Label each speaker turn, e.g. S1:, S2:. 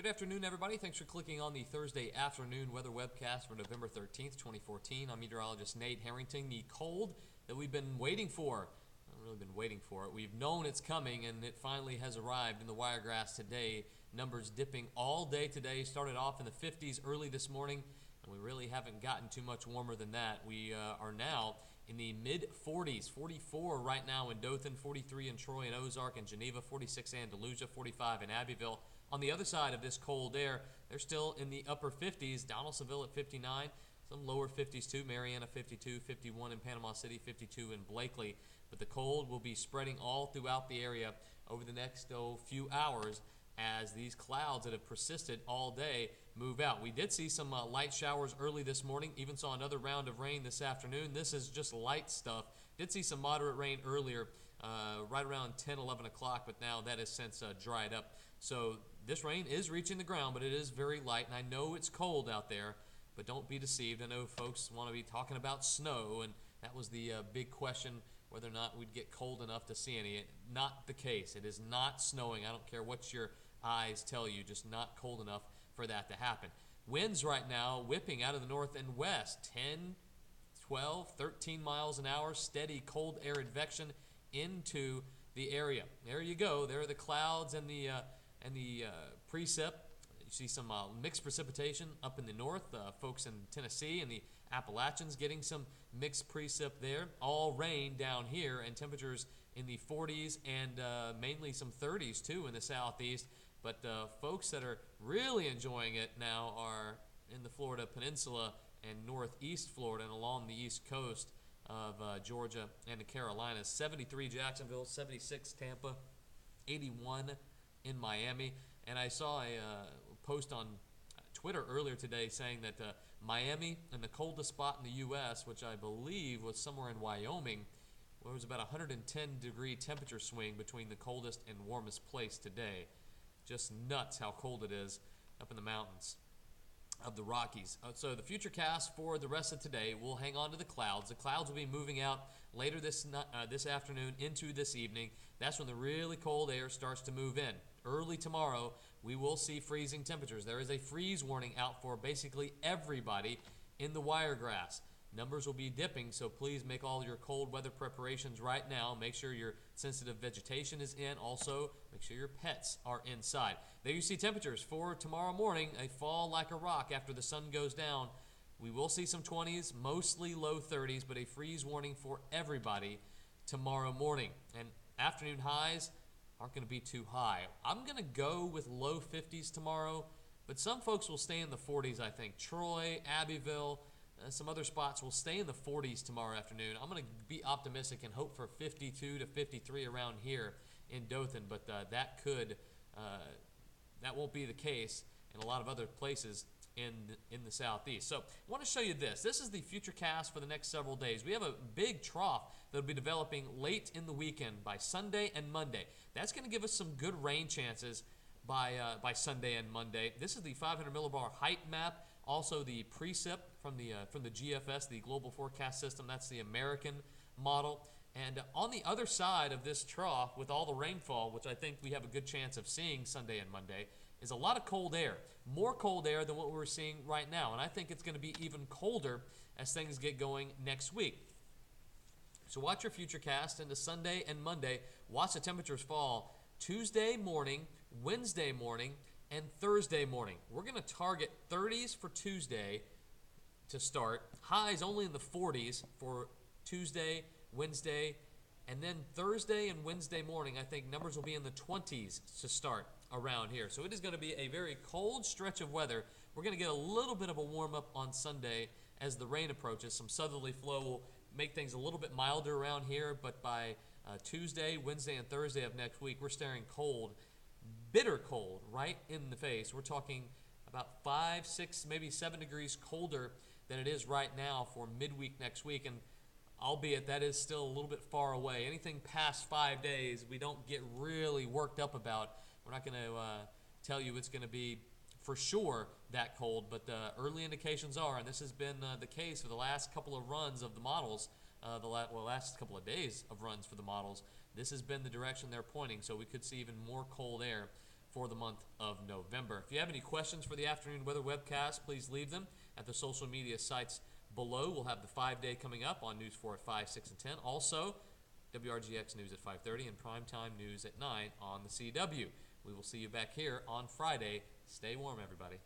S1: Good afternoon, everybody. Thanks for clicking on the Thursday Afternoon Weather Webcast for November 13th, 2014. I'm meteorologist Nate Harrington. The cold that we've been waiting for, I've really been waiting for it. We've known it's coming, and it finally has arrived in the Wiregrass today. Numbers dipping all day today. Started off in the 50s early this morning, and we really haven't gotten too much warmer than that. We are now in the mid-40s, 44 right now in Dothan, 43 in Troy and Ozark and Geneva, 46 in Andalusia, 45 in Abbeville. On the other side of this cold air, they're still in the upper 50s. Donaldsonville at 59, some lower 50s too. Marianna 52, 51 in Panama City, 52 in Blakely. But the cold will be spreading all throughout the area over the next few hours as these clouds that have persisted all day move out. We did see some light showers early this morning, even saw another round of rain this afternoon. This is just light stuff. Did see some moderate rain earlier, right around 10, 11 o'clock, but now that has since dried up. So this rain is reaching the ground, but it is very light, and I know it's cold out there, but don't be deceived. I know folks want to be talking about snow, and that was the big question, whether or not we'd get cold enough to see any. Not the case. It is not snowing. I don't care what your eyes tell you, just not cold enough for that to happen. Winds right now whipping out of the north and west, 10, 12, 13 miles an hour, steady cold air advection into the area. There you go. There are the clouds and the precip. You see some mixed precipitation up in the north. Folks in Tennessee and the Appalachians getting some mixed precip there. All rain down here, and temperatures in the 40s and mainly some 30s too in the southeast. But folks that are really enjoying it now are in the Florida Peninsula and northeast Florida and along the east coast of Georgia and the Carolinas. 73 Jacksonville, 76 Tampa, 81 in Miami. And I saw a post on Twitter earlier today saying that Miami, and the coldest spot in the U.S., which I believe was somewhere in Wyoming, where it was about a 110-degree temperature swing between the coldest and warmest place today. Just nuts how cold it is up in the mountains of the Rockies. So the futurecast for the rest of today will hang on to the clouds. The clouds will be moving out later this afternoon into this evening. That's when the really cold air starts to move in. Early tomorrow, we will see freezing temperatures. There is a freeze warning out for basically everybody in the Wiregrass. Numbers will be dipping, so please make all your cold weather preparations right now. Make sure your sensitive vegetation is in. Also, make sure your pets are inside. There you see temperatures for tomorrow morning. They fall like a rock after the sun goes down. We will see some 20s, mostly low 30s, but a freeze warning for everybody tomorrow morning. And afternoon highs aren't going to be too high. I'm going to go with low 50s tomorrow, but some folks will stay in the 40s, I think. Troy, Abbeville, some other spots will stay in the 40s tomorrow afternoon. I'm going to be optimistic and hope for 52 to 53 around here in Dothan, but that won't be the case in a lot of other places in the southeast. So I want to show you this. This is the futurecast for the next several days. We have a big trough that will be developing late in the weekend by Sunday and Monday. That's going to give us some good rain chances by Sunday and Monday. This is the 500 millibar height map. Also the precip from the GFS, the Global Forecast System. That's the American model. And on the other side of this trough, with all the rainfall, which I think we have a good chance of seeing Sunday and Monday, is a lot of cold air. More cold air than what we're seeing right now. And I think it's going to be even colder as things get going next week. So watch your futurecast into Sunday and Monday. Watch the temperatures fall Tuesday morning, Wednesday morning, and Thursday morning. We're going to target 30s for Tuesday to start. Highs only in the 40s for Tuesday, Wednesday, and then Thursday and Wednesday morning, I think numbers will be in the 20s to start around here. So it is going to be a very cold stretch of weather. We're going to get a little bit of a warm-up on Sunday as the rain approaches. Some southerly flow will make things a little bit milder around here, but by Tuesday, Wednesday, and Thursday of next week, we're staring cold, bitter cold, right in the face. We're talking about 5, 6, maybe 7 degrees colder than it is right now for midweek next week. And albeit that is still a little bit far away. Anything past 5 days, we don't get really worked up about. We're not going to tell you it's going to be for sure that cold, but early indications are, and this has been the case for the last couple of runs of the models, last couple of days of runs for the models. This has been the direction they're pointing, so we could see even more cold air for the month of November. If you have any questions for the Afternoon Weather Webcast, please leave them at the social media sites below. We'll have the 5-day coming up on News 4 at 5, 6, and 10. Also, WRGX News at 5:30 and Primetime News at 9 on the CW. We will see you back here on Friday. Stay warm, everybody.